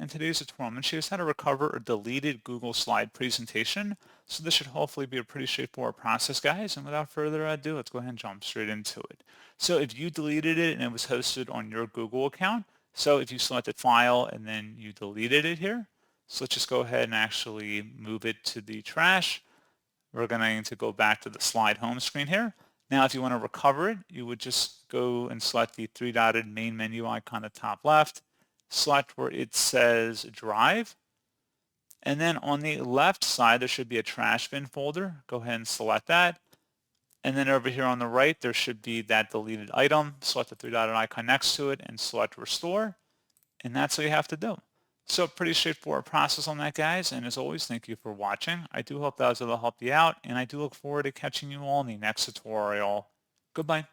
In today's tutorial, I'm going to show you how to recover a deleted Google Slide presentation. So this should hopefully be a pretty straightforward process, guys. And without further ado, let's go ahead and jump straight into it. So if you deleted it and it was hosted on your Google account, so if you selected File and then you deleted it here, so let's just go ahead and actually move it to the trash. We're going to go back to the slide home screen here. Now, if you want to recover it, you would just go and select the three-dotted main menu icon at the top left, select where it says Drive, and then on the left side, there should be a trash bin folder. Go ahead and select that. And then over here on the right, there should be that deleted item. Select the three-dotted icon next to it and select Restore. And that's what you have to do. So pretty straightforward process on that, guys. And as always, thank you for watching. I do hope that was able to help you out, and I do look forward to catching you all in the next tutorial. Goodbye.